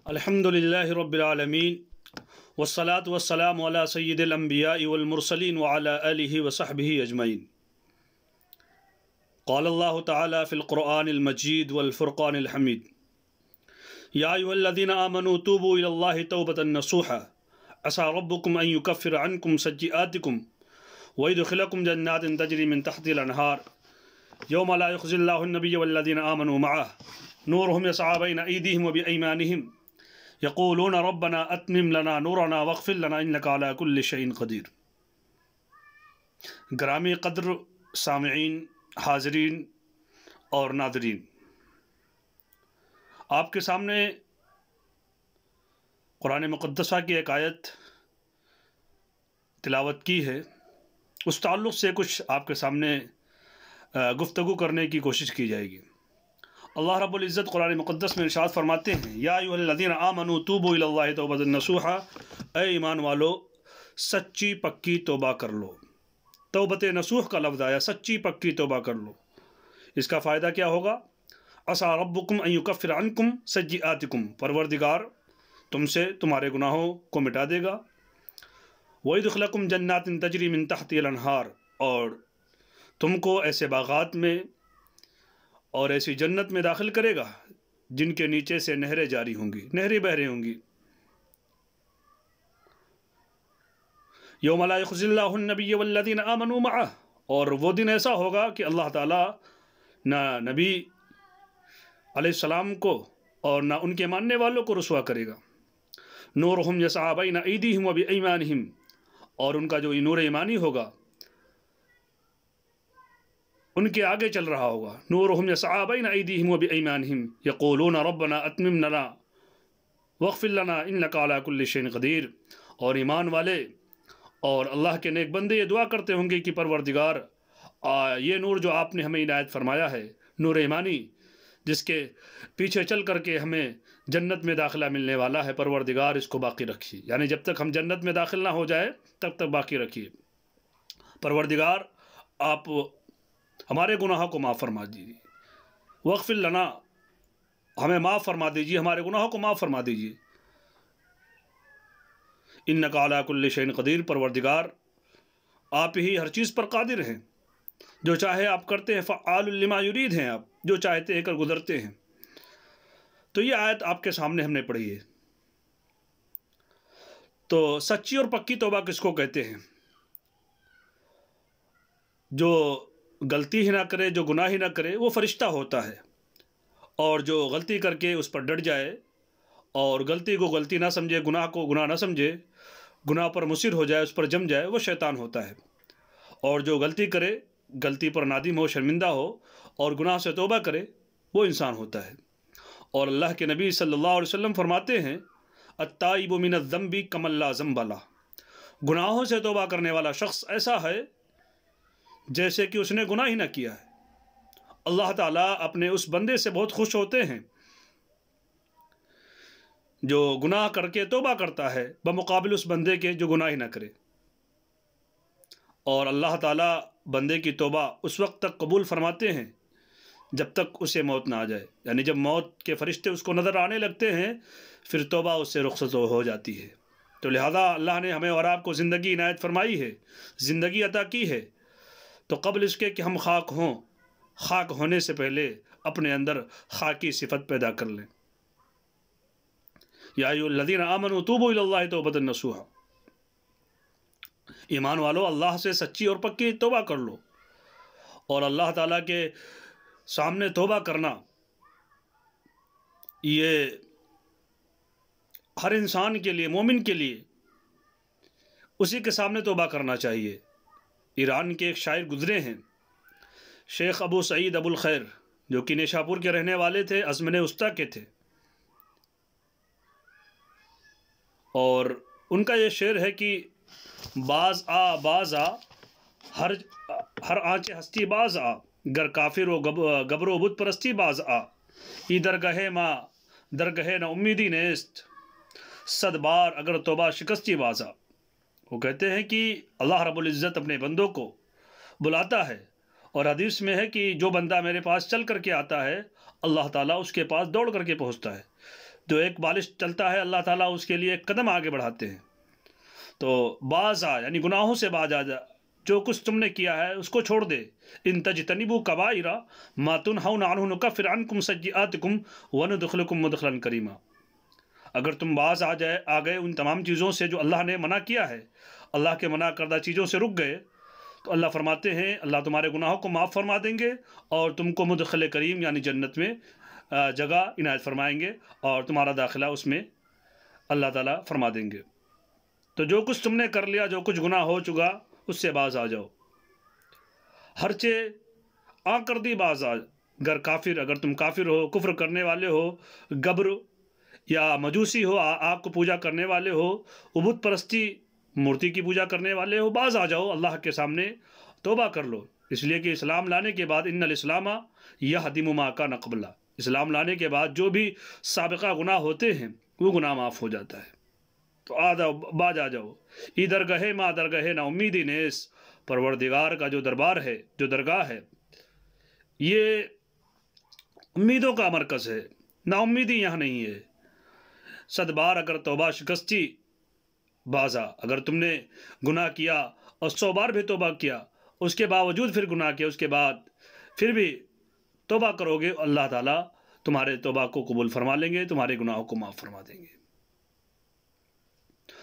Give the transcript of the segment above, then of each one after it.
الحمد للہ رب العالمین والصلاة والسلام علی سید الانبیاء والمرسلین وعلی آلہ وصحبہ اجمعین۔ قال اللہ تعالی فی القرآن المجید والفرقان الحمید یا ایھا الذین آمنوا توبوا الی اللہ توبۃ نصوحا عسى ربکم ان یکفر عنکم سیئاتکم ویدخلکم جنات تجری من تحتها الانہار یوم لا یخزی اللہ النبی والذین آمنوا معہ نورهم یسعی بین ایدیہم وبایمانہم یقولون ربنا اتمم لنا نورنا واغفر لنا انک علی کل شیء قدیر۔ گرامی قدر سامعین، حاضرین اور ناظرین، آپ کے سامنے قرآن مقدسہ کی ایک آیت تلاوت کی ہے، اس تعلق سے کچھ آپ کے سامنے گفتگو کرنے کی کوشش کی جائے گی۔ اللہ رب العزت قرآن مقدس میں ارشاد فرماتے ہیں یا ایھا الذین آمنوا توبوا الی اللہ توبۃ نصوحا، اے ایمان والو سچی پکی توبہ کر لو۔ توبۃ نصوح کا لفظ آیا، سچی پکی توبہ کر لو۔ اس کا فائدہ کیا ہوگا؟ عسیٰ ربکم ان یکفر عنکم سیئاتکم، پروردگار تم سے تمہارے گناہوں کو مٹا دے گا۔ ویدخلکم جنات تجری من تحتها الانہار، اور تم کو ایسے باغات میں اور ایسی جنت میں داخل کرے گا جن کے نیچے سے نہریں جاری ہوں گی، نہریں بہہ رہی ہوں گی۔ یوم لا یخزی اللہ النبی والذین آمنوا معہ، اور وہ دن ایسا ہوگا کہ اللہ تعالیٰ نہ نبی علیہ السلام کو اور نہ ان کے ماننے والوں کو رسوا کرے گا۔ نورہم یسعی بین ایدیہم وبایمانہم، اور ان کا جو نور ایمانی ہوگا ان کے آگے چل رہا ہوگا۔ نورہم یسعی بین ایدیہم وبایمانہم یقولون ربنا اتمم لنا واغفر لنا انک علی کل شیء قدیر، اور ایمان والے اور اللہ کے نیک بندے یہ دعا کرتے ہوں گے کہ پروردگار یہ نور جو آپ نے ہمیں عنایت فرمایا ہے، نور ایمانی جس کے پیچھے چل کر کے ہمیں جنت میں داخلہ ملنے والا ہے، پروردگار اس کو باقی رکھیے، یعنی جب تک ہم جنت میں داخل نہ ہو جائے تب تک باقی رکھیے۔ پروردگار آپ ہمارے گناہوں کو معاف فرما دیجیے، واغفر لنا، ہمیں معاف فرما دیجیے، ہمارے گناہوں کو معاف فرما دیجیے۔ انک علی کل شیء قدیر، پروردگار آپ ہی ہر چیز پر قادر ہیں، جو چاہے آپ کرتے ہیں، فعال لما یرید ہیں، آپ جو چاہتے ہیں کر گزرتے ہیں۔ تو یہ آیت آپ کے سامنے ہم نے پڑھی ہے۔ تو سچی اور پکی توبہ کس کو کہتے ہیں؟ جو غلطی ہی نہ کرے، جو گناہ ہی نہ کرے، وہ فرشتہ ہوتا ہے، اور جو غلطی کر کے اس پر ڈٹ جائے اور غلطی کو غلطی نہ سمجھے، گناہ کو گناہ نہ سمجھے، گناہ پر مصر ہو جائے، اس پر جم جائے، وہ شیطان ہوتا ہے۔ اور جو غلطی کرے، غلطی پر نادم ہو، شرمندہ ہو اور گناہ سے توبہ کرے، وہ انسان ہوتا ہے۔ اور اللہ کے نبی صلی اللہ علیہ وسلم فرماتے ہیں التائب من الذنب کمن لا ذنب لہ، گناہوں سے توبہ کرنے والا شخص ایسا ہے جیسے کہ اس نے گناہ ہی نہ کیا ہے۔ اللہ تعالیٰ اپنے اس بندے سے بہت خوش ہوتے ہیں جو گناہ کر کے توبہ کرتا ہے، بمقابل اس بندے کے جو گناہ ہی نہ کرے۔ اور اللہ تعالیٰ بندے کی توبہ اس وقت تک قبول فرماتے ہیں جب تک اسے موت نہ آ جائے، یعنی جب موت کے فرشتے اس کو نظر آنے لگتے ہیں پھر توبہ اس سے رخصت ہو جاتی ہے۔ تو لہذا اللہ نے ہمیں اور آپ کو زندگی عنایت فرمائی ہے، زندگی عطا کی ہے، تو قبل اس کے کہ ہم خاک ہوں، خاک ہونے سے پہلے اپنے اندر خاکی صفت پیدا کر لیں۔ یا ایھا الذین آمنوا توبوا الی اللہ توبۃ نصوحا، ایمان والو اللہ سے سچی اور پکی توبہ کر لو۔ اور اللہ تعالیٰ کے سامنے توبہ کرنا یہ ہر انسان کے لیے، مومن کے لیے اسی کے سامنے توبہ کرنا چاہیے۔ ایران کے ایک شاعر گزرے ہیں، شیخ ابو سعید ابو الخیر، جو کہ نیشاپور کے رہنے والے تھے، ازمن وسطیٰ کے تھے، اور ان کا یہ شعر ہے کہ باز آ ہر آنچ ہستی باز آ، گر کافر و گبر و بت پرستی باز آ، ای درگاہ ماں درگاہ نہ امیدی نیست، صد بار اگر توبہ شکستی باز آ۔ وہ کہتے ہیں کہ اللہ رب العزت اپنے بندوں کو بلاتا ہے، اور حدیث میں ہے کہ جو بندہ میرے پاس چل کر کے آتا ہے اللہ تعالیٰ اس کے پاس دوڑ کر کے پہنچتا ہے۔ جو ایک بالش چلتا ہے اللہ تعالیٰ اس کے لیے ایک قدم آگے بڑھاتے ہیں. تو باز آ یعنی گناہوں سے باز آ جا، جو کچھ تم نے کیا ہے اس کو چھوڑ دے. ان تجتنبوا کبائر ما تنہون عنہ نکفر عنکم سیئاتکم وندخلکم مدخلا کریما. اگر تم باز آ گئے ان تمام چیزوں سے جو اللہ نے منع کیا ہے، اللہ کے منع کردہ چیزوں سے رک گئے، تو اللہ فرماتے ہیں اللہ تمہارے گناہوں کو معاف فرما دیں گے اور تم کو مدخل کریم یعنی جنت میں جگہ عنایت فرمائیں گے اور تمہارا داخلہ اس میں اللہ تعالیٰ فرما دیں گے. تو جو کچھ تم نے کر لیا، جو کچھ گناہ ہو چکا، اس سے باز آ جاؤ. ہرچہ آ کر دی باز آ. اگر تم کافر ہو، کفر کرنے والے ہو، گبر یا مجوسی ہو، آگ کو پوجا کرنے والے ہو، بت پرستی مورتی کی پوجا کرنے والے ہو، باز آ جاؤ اللہ کے سامنے، توبہ کر لو. اس لیے کہ اسلام لانے کے بعد ان الاسلام یہدم ما کان قبلہ، اسلام لانے کے بعد جو بھی سابقہ گناہ ہوتے ہیں وہ گناہ معاف ہو جاتا ہے. تو آ جاؤ، باز آ جاؤ. ادھر گہے ما درگہے نا امیدی نیس. پروردگار کا جو دربار ہے، جو درگاہ ہے، یہ امیدوں کا مرکز ہے، نا امیدی یہاں نہیں ہے. 100 بار اگر توبہ شکستی بازا، اگر تم نے گناہ کیا اور 100 بار بھی توبہ کیا، اس کے باوجود پھر گناہ کیا، اس کے بعد پھر بھی توبہ کرو گے، اللہ تعالیٰ تمہارے توبہ کو قبول فرما لیں گے، تمہارے گناہوں کو معاف فرما دیں گے.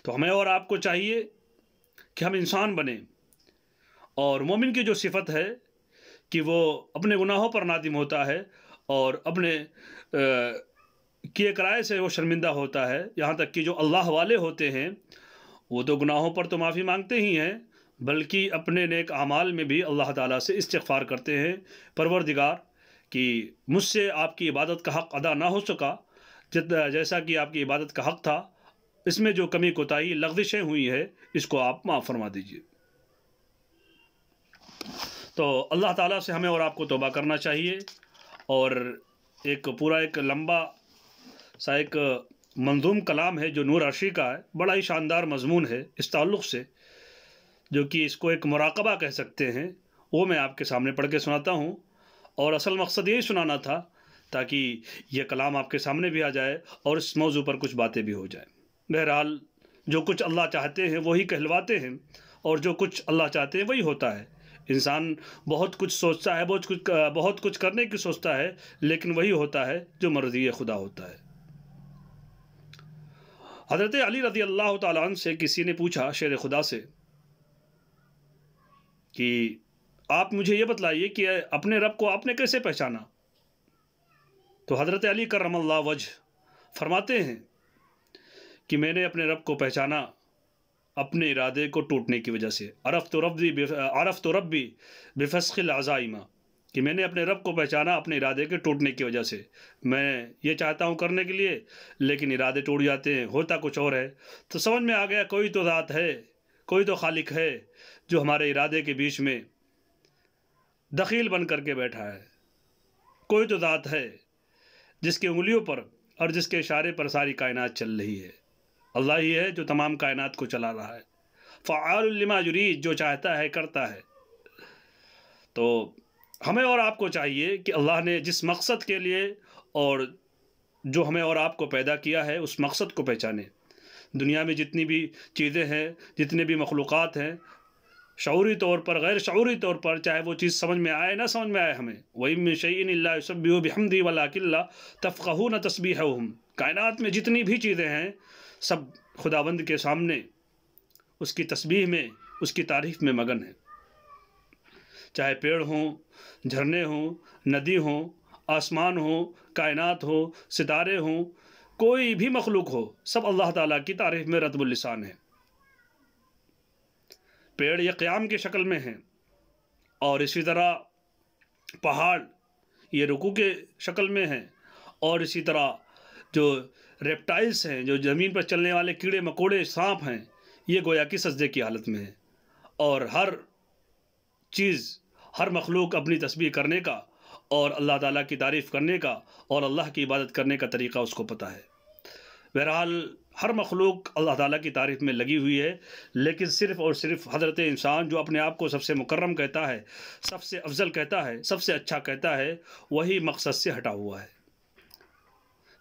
تو ہمیں اور آپ کو چاہیے کہ ہم انسان بنیں، اور مومن کی جو صفت ہے کہ وہ اپنے گناہوں پر نادم ہوتا ہے اور اپنے کیے کرائے سے وہ شرمندہ ہوتا ہے. یہاں تک کہ جو اللہ والے ہوتے ہیں وہ تو گناہوں پر تو معافی مانگتے ہی ہیں، بلکہ اپنے نیک اعمال میں بھی اللہ تعالیٰ سے استغفار کرتے ہیں. پروردگار کہ مجھ سے آپ کی عبادت کا حق ادا نہ ہو سکا جیسا کہ آپ کی عبادت کا حق تھا، اس میں جو کمی کوتاہی لغزشیں ہوئی ہے اس کو آپ معاف فرما دیجیے. تو اللہ تعالیٰ سے ہمیں اور آپ کو توبہ کرنا چاہیے. اور ایک لمبا سا ایک منظوم کلام ہے جو نور عرشی کا ہے، بڑا ہی شاندار مضمون ہے اس تعلق سے، جو کہ اس کو ایک مراقبہ کہہ سکتے ہیں. وہ میں آپ کے سامنے پڑھ کے سناتا ہوں، اور اصل مقصد یہی سنانا تھا تاکہ یہ کلام آپ کے سامنے بھی آ جائے اور اس موضوع پر کچھ باتیں بھی ہو جائیں. بہرحال جو کچھ اللہ چاہتے ہیں وہی کہلواتے ہیں، اور جو کچھ اللہ چاہتے ہیں وہی ہوتا ہے. انسان بہت کچھ سوچتا ہے، بہت کچھ کرنے کی سوچتا ہے، لیکن وہی ہوتا ہے جو مرضی خدا ہوتا ہے. حضرت علی رضی اللہ تعالیٰ عنہ سے کسی نے پوچھا، شیر خدا سے، کہ آپ مجھے یہ بتلائیے کہ اپنے رب کو آپ نے کیسے پہچانا؟ تو حضرت علی کرم اللہ وجہ فرماتے ہیں کہ میں نے اپنے رب کو پہچانا اپنے ارادے کو ٹوٹنے کی وجہ سے. عرفت ربی بفسخ العزائم، کہ میں نے اپنے رب کو پہچانا اپنے ارادے کے ٹوٹنے کی وجہ سے. میں یہ چاہتا ہوں کرنے کے لیے، لیکن ارادے ٹوٹ جاتے ہیں، ہوتا کچھ اور ہے. تو سمجھ میں آ گیا کوئی تو ذات ہے، کوئی تو خالق ہے جو ہمارے ارادے کے بیچ میں دخیل بن کر کے بیٹھا ہے. کوئی تو ذات ہے جس کی انگلیوں پر اور جس کے اشارے پر ساری کائنات چل رہی ہے. اللہ ہی ہے جو تمام کائنات کو چلا رہا ہے. فعال لما یرید، جو چاہتا ہے کرتا ہے. تو ہمیں اور آپ کو چاہیے کہ اللہ نے جس مقصد کے لیے اور جو ہمیں اور آپ کو پیدا کیا ہے اس مقصد کو پہچانے. دنیا میں جتنی بھی چیزیں ہیں، جتنے بھی مخلوقات ہیں، شعوری طور پر، غیر شعوری طور پر، چاہے وہ چیز سمجھ میں آئے نہ سمجھ میں آئے ہمیں، وَإِن مِّن شَيْءٍ إِلَّا يُسَبِّحُ بِحَمْدِهِ وَلَٰكِن لَّا تَفْقَهُونَ تَسْبِيحَهُمْ. کائنات میں جتنی بھی چیزیں ہیں سب خداوند کے سامنے اس کی تسبیح میں، اس کی تعریف میں مگن ہیں. چاہے پیڑ ہوں، جھرنے ہوں، ندی ہوں، آسمان ہوں، کائنات ہو، ستارے ہوں، کوئی بھی مخلوق ہو، سب اللہ تعالیٰ کی تعریف میں رطب اللسان ہے. پیڑ یہ قیام کی شکل میں ہیں، اور اسی طرح پہاڑ یہ رکوع کے شکل میں ہیں، اور اسی طرح جو ریپٹائلز ہیں، جو زمین پر چلنے والے کیڑے مکوڑے سانپ ہیں، یہ گویا کہ سجدے کی حالت میں ہیں. اور ہر چیز، ہر مخلوق اپنی تسبیح کرنے کا اور اللہ تعالیٰ کی تعریف کرنے کا اور اللہ کی عبادت کرنے کا طریقہ اس کو پتہ ہے. بہرحال ہر مخلوق اللہ تعالیٰ کی تعریف میں لگی ہوئی ہے، لیکن صرف اور صرف حضرت انسان جو اپنے آپ کو سب سے مکرم کہتا ہے، سب سے افضل کہتا ہے، سب سے اچھا کہتا ہے، وہی مقصد سے ہٹا ہوا ہے.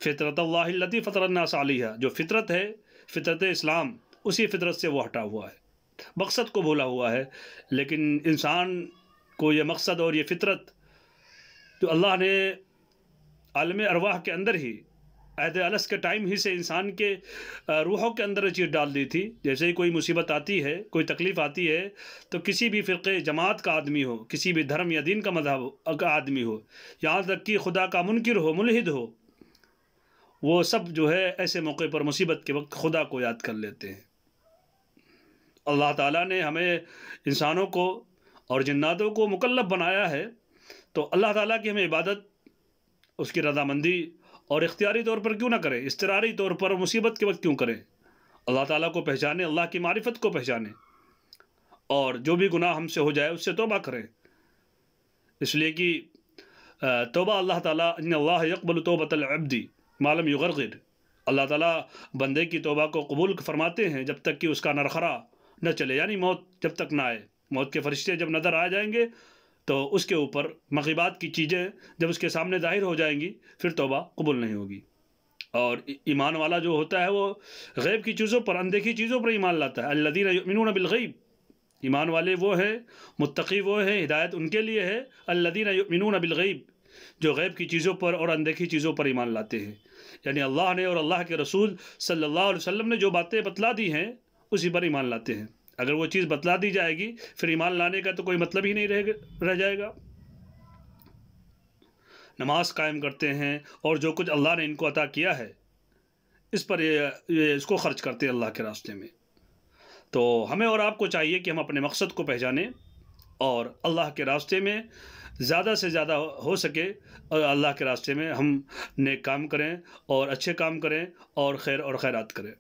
فطرت اللہ التی فطر الناس علیہا، جو فطرت ہے، فطرت اسلام، اسی فطرت سے وہ ہٹا ہوا ہے، مقصد کو بھولا ہوا ہے۔ لیکن انسان کو یہ مقصد اور یہ فطرت جو اللہ نے عالم ارواح کے اندر ہی عہد الست کے ٹائم ہی سے انسان کے روحوں کے اندر یہ چیز ڈال دی تھی، جیسے ہی کوئی مصیبت آتی ہے، کوئی تکلیف آتی ہے، تو کسی بھی فرقے جماعت کا آدمی ہو، کسی بھی دھرم یا دین کا مذہب کا آدمی ہو، یہاں تک کہ خدا کا منکر ہو، ملحد ہو، وہ سب جو ہے ایسے موقع پر مصیبت کے وقت خدا کو یاد کر لیتے ہیں۔ اللہ تعالیٰ نے ہمیں انسانوں کو اور جناتوں کو مکلف بنایا ہے، تو اللہ تعالیٰ کی ہمیں عبادت، اس کی رضامندی اور اختیاری طور پر کیوں نہ کریں، اضطراری طور پر مصیبت کے وقت کیوں کریں؟ اللہ تعالیٰ کو پہچانے، اللہ کی معرفت کو پہچانے، اور جو بھی گناہ ہم سے ہو جائے اس سے توبہ کریں۔ اس لیے کہ توبہ اللہ تعالیٰ ان اللہ یقبل توبۃ العبد ما لم یغرغر، اللہ تعالیٰ بندے کی توبہ کو قبول فرماتے ہیں جب تک کہ اس کا نرخرا نہ چلے، یعنی موت جب تک نہ آئے۔ موت کے فرشتے جب نظر آ جائیں گے تو اس کے اوپر مغیبات کی چیزیں جب اس کے سامنے ظاہر ہو جائیں گی، پھر توبہ قبول نہیں ہوگی۔ اور ایمان والا جو ہوتا ہے وہ غیب کی چیزوں پر، اندیکھی چیزوں پر ایمان لاتا ہے۔ الذین یؤمنون بالغیب، ایمان والے وہ ہیں، متقی وہ ہیں، ہدایت ان کے لیے ہے، الذین یؤمنون بالغیب، جو غیب کی چیزوں پر اور اندیکھی چیزوں پر ایمان لاتے ہیں۔ یعنی اللہ نے اور اللہ کے رسول صلی اللہ علیہ وسلم نے جو باتیں بتلا دی ہیں اسی پر ایمان لاتے ہیں۔ اگر وہ چیز بتلا دی جائے گی پھر ایمان لانے کا تو کوئی مطلب ہی نہیں رہ جائے گا۔ نماز قائم کرتے ہیں اور جو کچھ اللہ نے ان کو عطا کیا ہے اس پر اس کو خرچ کرتے ہیں اللہ کے راستے میں۔ تو ہمیں اور آپ کو چاہیے کہ ہم اپنے مقصد کو پہچانیں اور اللہ کے راستے میں زیادہ سے زیادہ ہو سکے اللہ کے راستے میں ہم نیک کام کریں اور اچھے کام کریں اور خیر اور خیرات کریں۔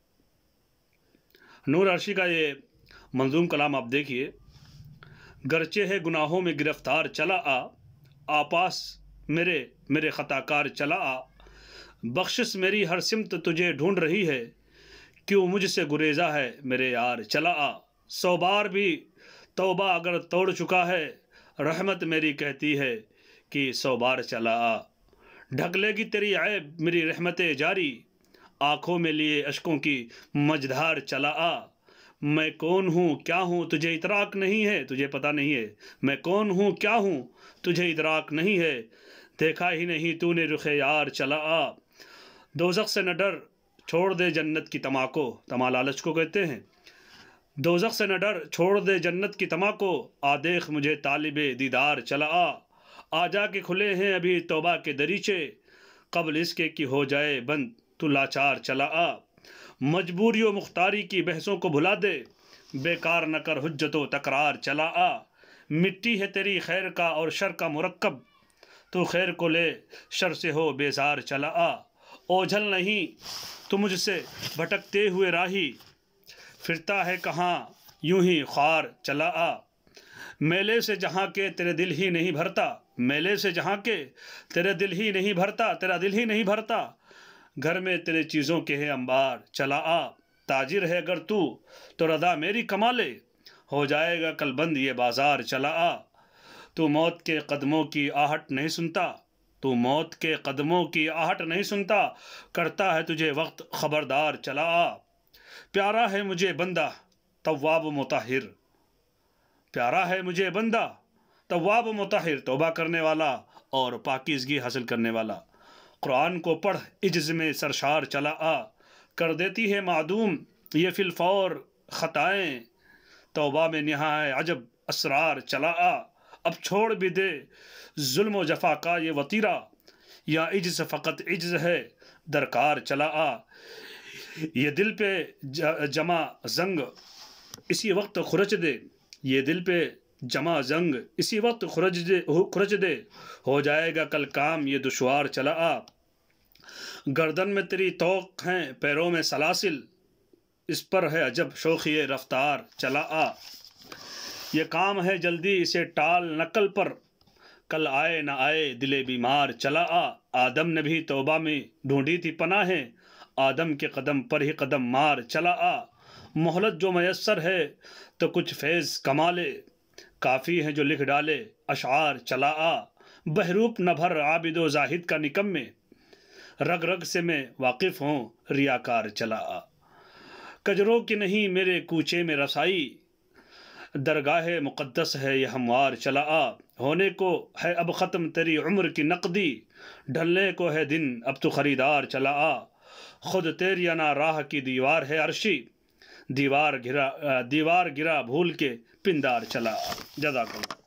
نور عرشی کا یہ منظوم کلام آپ دیکھیے: گرچہ ہے گناہوں میں گرفتار چلا آ پاس میرے خطا کار چلا آ، بخشش میری ہر سمت تجھے ڈھونڈ رہی ہے، کیوں مجھ سے گریزا ہے میرے یار چلا آ، 100 بار بھی توبہ اگر توڑ چکا ہے، رحمت میری کہتی ہے کہ 100 بار چلا آ، ڈھک لے گی تیری عیب میری رحمت جاری، آنکھوں میں لیے اشکوں کی مجدھار چلا آ، میں کون ہوں کیا ہوں تجھے ادراک نہیں ہے، تجھے پتہ نہیں ہے میں کون ہوں کیا ہوں تجھے ادراک نہیں ہے، دیکھا ہی نہیں تو نے رخ یار چلا آ، دوزخ سے نہ ڈر چھوڑ دے جنت کی تما کو، تما لالچ کو کہتے ہیں، دوزخ سے نہ ڈر چھوڑ دے جنت کی تما کو، آ دیکھ مجھے طالب دیدار چلا آ جا کے کھلے ہیں ابھی توبہ کے دریچے، قبل اس کے کہ ہو جائے بند تو لاچار چلا آ، مجبوری و مختاری کی بحثوں کو بھلا دے، بیکار نہ کر حجت و تکرار چلا آ، مٹی ہے تیری خیر کا اور شر کا مرکب، تو خیر کو لے شر سے ہو بیزار چلا آ، اوجھل نہیں تو مجھ سے بھٹکتے ہوئے راہی، پھرتا ہے کہاں یوں ہی خوار چلا آ، میلے سے جہاں کے تیرے دل ہی نہیں بھرتا، میلے سے جہاں کے تیرے دل ہی نہیں بھرتا، تیرا دل ہی نہیں بھرتا، گھر میں تیرے چیزوں کے ہے انبار چلا آ، تاجر ہے اگر تو رضا میری کما لے، ہو جائے گا کل بند یہ بازار چلا آ، تو موت کے قدموں کی آہٹ نہیں سنتا، تو موت کے قدموں کی آہٹ نہیں سنتا، کرتا ہے تجھے وقت خبردار چلا آ، پیارا ہے مجھے بندہ تواب و مطہر، پیارا ہے مجھے بندہ تواب و مطہر، توبہ کرنے والا اور پاکیزگی حاصل کرنے والا، قرآن کو پڑھ عجز میں سرشار چلا آ، کر دیتی ہے معدوم یہ فی الفور خطائیں، توبہ میں نہائے عجب اسرار چلا آ، اب چھوڑ بھی دے ظلم و جفا کا یہ وطیرہ، یا عجز فقط عجز ہے درکار چلا آ، یہ دل پہ جمع زنگ اسی وقت خرچ دے، یہ دل پہ جمع زنگ اسی وقت خرچ دے، ہو جائے گا کل کام یہ دشوار چلا آ، گردن میں تیری طوق ہیں پیروں میں سلاسل، اس پر ہے عجب شوخی رفتار چلا آ، یہ کام ہے جلدی اسے ٹال نقل پر، کل آئے نہ آئے دل بیمار چلا آ، آدم نے بھی توبہ میں ڈھونڈی تھی پناہیں، آدم کے قدم پر ہی قدم مار چلا آ، مہلت جو میسر ہے تو کچھ فیض کما لے، کافی ہے جو لکھ ڈالے اشعار چلا آ، بحروپ نہ بھر عابد و زاہد کا نکم میں، رگ رگ سے میں واقف ہوں ریاکار چلا آ، کجروں کی نہیں میرے کوچے میں رسائی، درگاہ مقدس ہے یہ ہموار چلا آ، ہونے کو ہے اب ختم تیری عمر کی نقدی، ڈھلنے کو ہے دن اب تو خریدار چلا آ، خود تیری انا راہ کی دیوار ہے عرشی، دیوار گرا بھول کے پندار چلا آ۔ جزاک اللہ۔